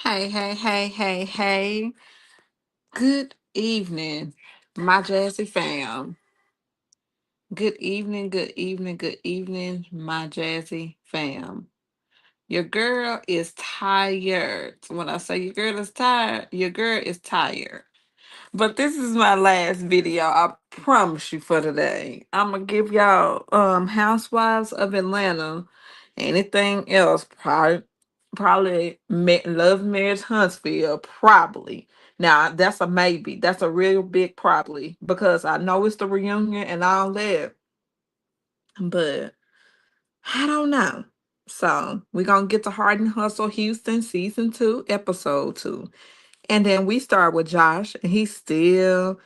Hey, hey, hey, hey, hey. Good evening, my Jazzy fam. Good evening, good evening, good evening, my Jazzy fam. Your girl is tired. When I say your girl is tired, your girl is tired. But this is my last video, I promise you, for today. I'm gonna give y'all Housewives of Atlanta. Anything else, probably Love Marriage Huntsville, probably. Now that's a maybe. That's a real big probably because I know it's the reunion and all that, but I don't know. So we're gonna get to Hard and Hustle Houston season 2, episode 2. And then we start with Josh, and he's still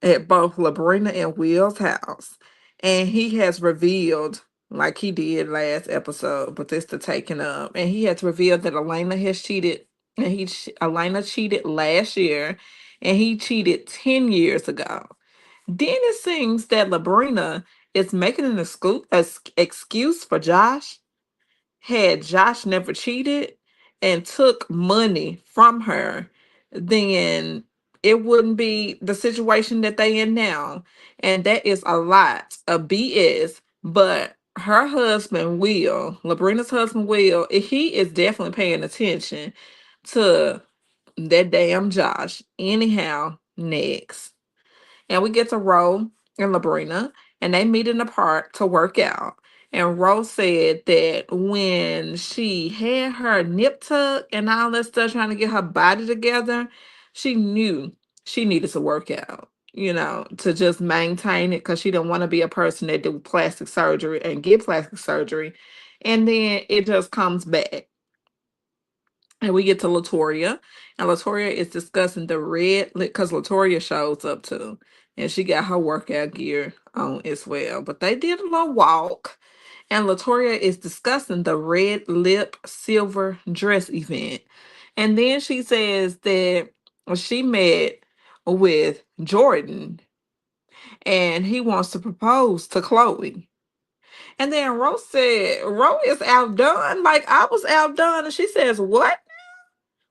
at both Labrina and Will's house. And he has revealed, like he did last episode, but this the taking up. And he has revealed that Elena has cheated, and Elena cheated last year, and he cheated 10 years ago. Then it seems that Labrina is making an excuse for Josh. Had Josh never cheated and took money from her, then it wouldn't be the situation that they in now. And that is a lot of BS. But her husband Will, Labrina's husband Will, he is definitely paying attention to that damn Josh. Anyhow, next. And we get to Ro and Labrina, and they meet in the park to work out. And Rose said that when she had her nip tuck and all that stuff, trying to get her body together, she knew she needed to work out, to just maintain it because she didn't want to be a person that do plastic surgery and get plastic surgery. And then it just comes back. And we get to Latoria, and Latoria is discussing the red because Latoria shows up too, and she got her workout gear on as well. But they did a little walk, and Latoria is discussing the red lip silver dress event. And then she says that she met with Jordan and he wants to propose to Chloe. And then Rose said, Rose is outdone. Like I was outdone. And she says, what?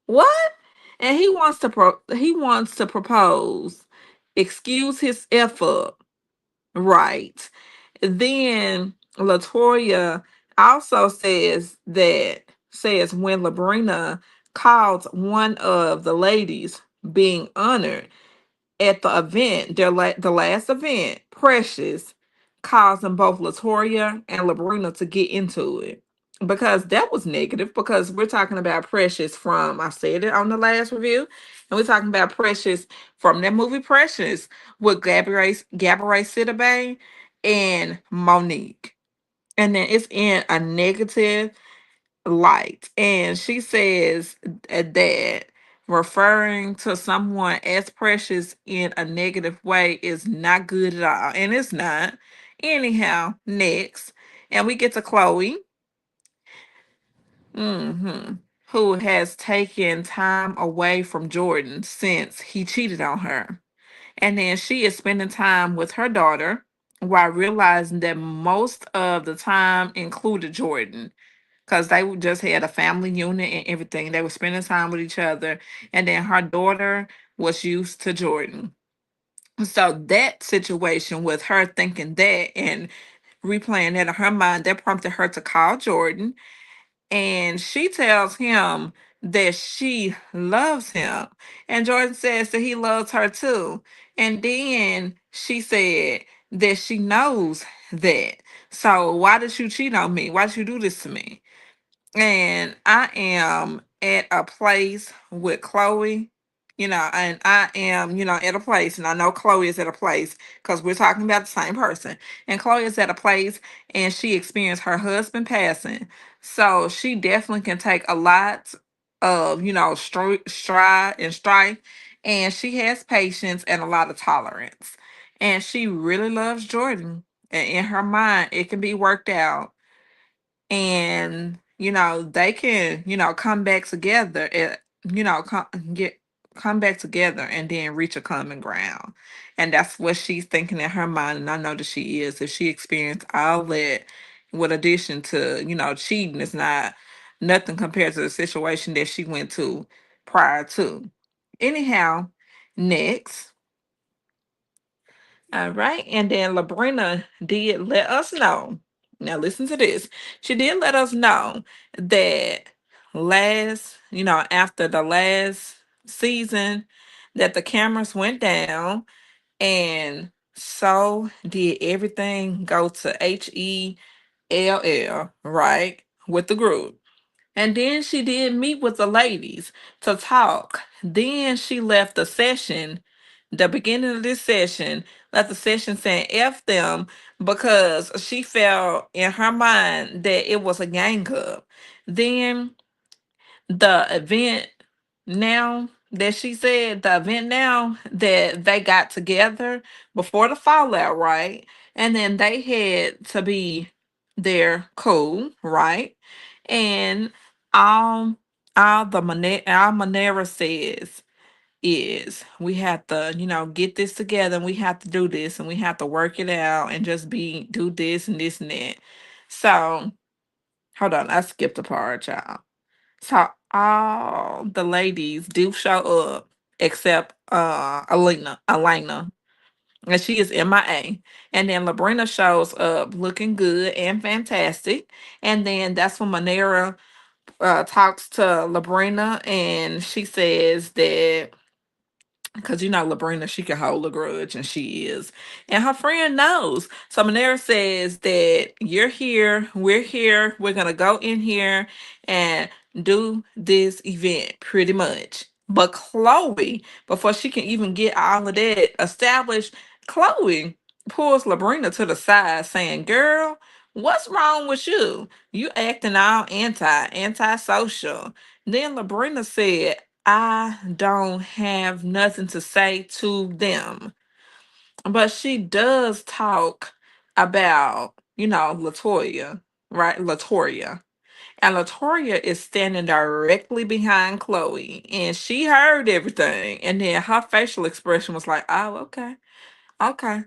What? And he wants to propose. Excuse his effort. Right. Then Latoya also says when Labrina called one of the ladies being honored at the event, the last event, Precious causing both Latoya and Labrina to get into it. Because that was negative, because we're talking about Precious from, I said it on the last review, and we're talking about Precious from that movie Precious with Gabourey Sidibe and Monique. And then it's in a negative light. And she says that referring to someone as precious in a negative way is not good at all. And it's not. Anyhow, next. And we get to Chloe, hmm who has taken time away from Jordan since he cheated on her. And then she is spending time with her daughter while realizing that most of the time included Jordan because just had a family unit and everything. They were spending time with each other. And then her daughter was used to Jordan. So that situation with her thinking that and replaying that in her mind, that prompted her to call Jordan. And she tells him that she loves him. And Jordan says that he loves her too. And then she said that she knows that. So why did you cheat on me? Why did you do this to me? And I am at a place with Chloe, and I am, at a place, and I know Chloe is at a place because we're talking about the same person. And Chloe is at a place and she experienced her husband passing. So she definitely can take a lot of, stride and strife. And she has patience and a lot of tolerance. And she really loves Jordan. And in her mind, it can be worked out and they can come back together and get come back together and then reach a common ground. And that's what she's thinking in her mind, and I know that she is. If she experienced all that with addition to cheating, is nothing compared to the situation that she went to prior to. Anyhow, next. All right. And then Labrina did let us know. Now, listen to this. She did let us know that after the last season, that the cameras went down, and so did everything go to HELL, right? With the group. And then she did meet with the ladies to talk. Then she left the session, the beginning of this session, left the session saying F them because she felt in her mind that it was a gang up. Then the event now that she said, the event now that they got together before the fallout, right? And then they had to be there cool, right? And all all Monera says is we have to, get this together, and we have to do this, and we have to work it out, and just do this and this and that. So hold on, I skipped a part, y'all. So all the ladies do show up except Elena. And she is MIA. And then Labrina shows up looking good and fantastic. And then that's when Monera talks to Labrina, and she says that because Labrina, she can hold a grudge, and she is. And her friend knows. So Monera says that you're here, we're here, we're gonna go in here and do this event pretty much. But Chloe, before she can even get all of that established, Chloe pulls Labrina to the side saying, "Girl, what's wrong with you? You acting all antisocial." Then Labrina said, "I don't have nothing to say to them." But she does talk about, Latoya, right? Latoria. And Latoria is standing directly behind Chloe. And she heard everything. And then her facial expression was like, "Oh, okay. Okay."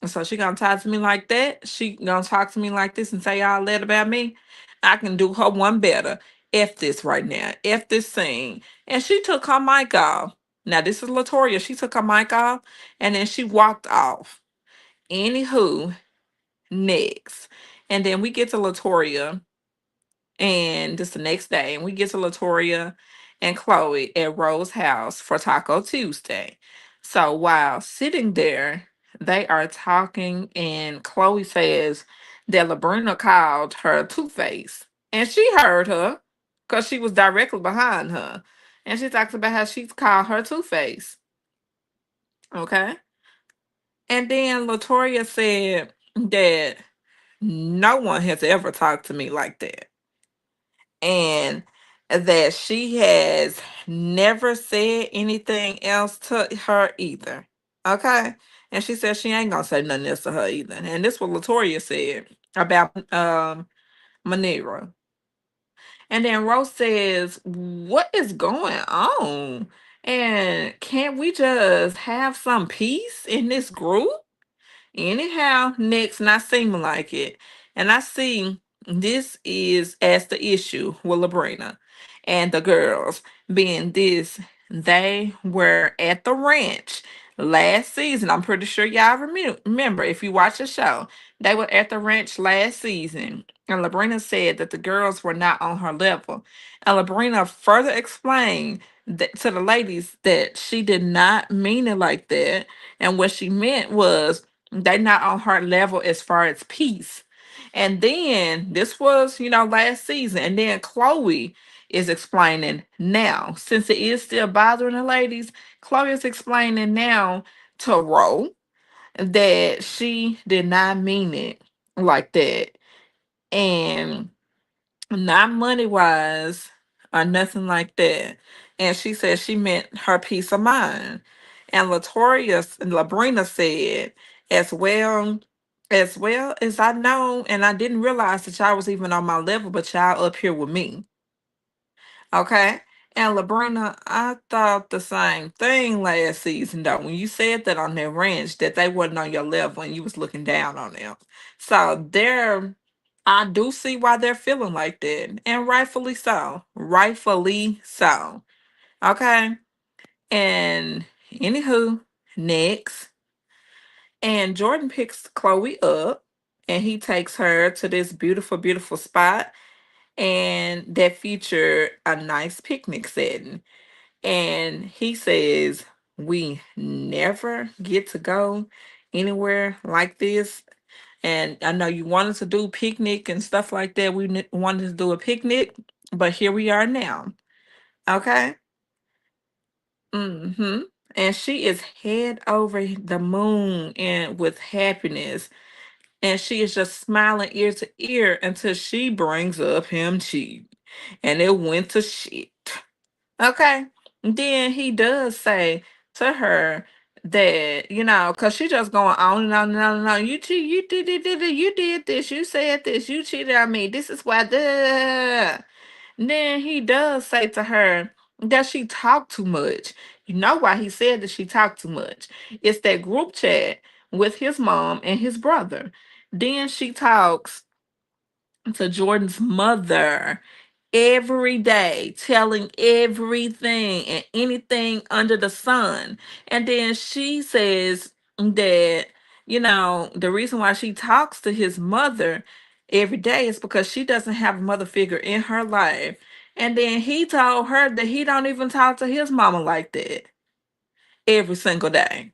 And so she gonna talk to me like that. She gonna talk to me like this and say all that about me. I can do her one better. F this right now. F this scene. And she took her mic off. Now this is Latoria. She took her mic off and then she walked off. Anywho, next. And then we get to Latoria, and just the next day, and we get to Latoria and Chloe at Rose's house for Taco Tuesday. So while sitting there, they are talking, and Chloe says that Labrina called her Two Face, and she heard her because she was directly behind her, and she talks about how she's called her Two Face. Okay, and then Latoria said that no one has ever talked to me like that, and that she has never said anything else to her either. Okay. And she said she ain't gonna say nothing else to her either. And this what Latoria said about Manera. And then Rose says, "What is going on? And can't we just have some peace in this group?" Anyhow, next, not seeming like it. And I see this is as the issue with Labrina and the girls being this. They were at the ranch last season. I'm pretty sure y'all remember if you watch the show. They were at the ranch last season. And Labrina said that the girls were not on her level. And Labrina further explained that, to the ladies, that she did not mean it like that. And what she meant was they not on her level as far as peace. And then this was, last season. And then Chloe is explaining now, since it is still bothering the ladies, Chloe is explaining now to Ro that she did not mean it like that. And not money wise or nothing like that. And she said she meant her peace of mind. And Labrina said, as well as I know, and I didn't realize that y'all was even on my level, but y'all up here with me. Okay. And Labrina, I thought the same thing last season though. When you said that on their ranch that they wasn't on your level and you was looking down on them. So they're I do see why they're feeling like that, and rightfully so. Rightfully so. Okay. And anywho, next, and Jordan picks Chloe up, and he takes her to this beautiful, beautiful spot, and that featured a nice picnic setting. And he says, we never get to go anywhere like this. And I know you wanted to do picnic and stuff like that. We wanted to do a picnic, but here we are now. Okay. Mm-hmm. And she is head over the moon and with happiness. And she is just smiling ear to ear until she brings up him cheating. And it went to shit. Okay. Then he does say to her that, because she just going on and on and on and on. You did this, you said this, you cheated on me. This is why the then he does say to her that she talked too much. You know why he said that she talked too much? It's that group chat with his mom and his brother. Then she talks to Jordan's mother every day, telling everything and anything under the sun. And then she says that, the reason why she talks to his mother every day is because she doesn't have a mother figure in her life. And then he told her that he don't even talk to his mama like that every single day.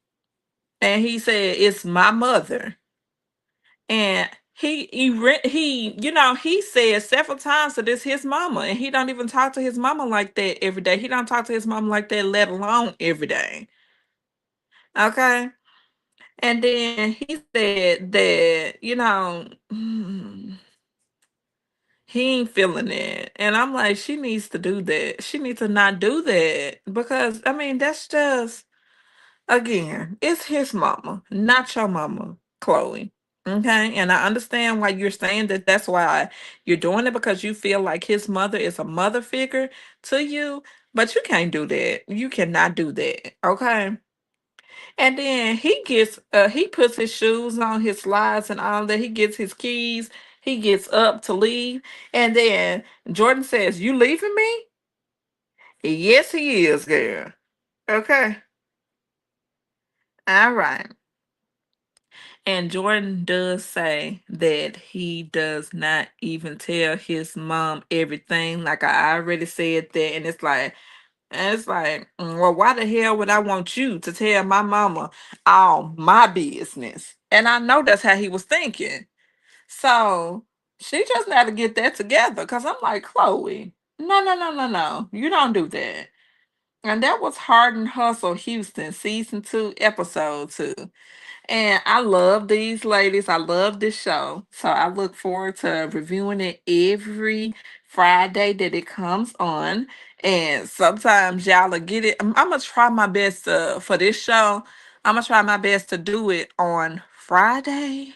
And he said, it's my mother. And he said several times that it's his mama, and he don't even talk to his mama like that every day. He don't talk to his mama like that, let alone every day. Okay. And then he said that, he ain't feeling it. And I'm like, she needs to do that. She needs to not do that. Because I mean, that's just again, it's his mama, not your mama, Chloe. Okay. And I understand why you're saying that that's why you're doing it because you feel like his mother is a mother figure to you, but you can't do that. You cannot do that. Okay. And then he puts his shoes on, his slides and all that. He gets his keys. He gets up to leave. And then Jordan says, you leaving me? Yes, he is, girl. Okay. All right. And Jordan does say that he does not even tell his mom everything. Like I already said that, and it's like, well, why the hell would I want you to tell my mama all my business? And I know that's how he was thinking. So she just got to get that together. Cause I'm like, Chloe, no, no, no, no, no, you don't do that. And that was Hard and Hustle Houston, season 2, episode 2. And I love these ladies. I love this show. So I look forward to reviewing it every Friday that it comes on. And sometimes y'all will get it. I'm going to try my best for this show. I'm going to try my best to do it on Friday.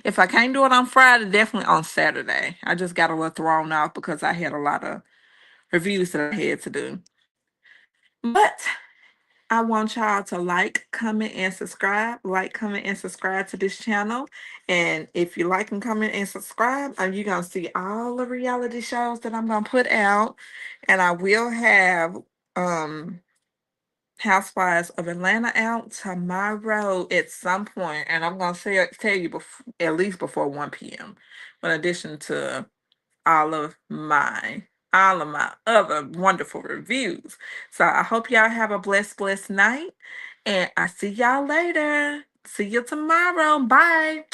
If I can't do it on Friday, definitely on Saturday. I just got a little thrown off because I had a lot of reviews that I had to do. But I want y'all to like, comment, and subscribe. Like, comment, and subscribe to this channel. And if you like and comment and subscribe, you're going to see all the reality shows that I'm going to put out. And I will have um Housewives of Atlanta out tomorrow at some point. And I'm going to tell you at least before 1 p.m. In addition to all of my other wonderful reviews. So I hope y'all have a blessed night. And I see y'all later. See you tomorrow. Bye.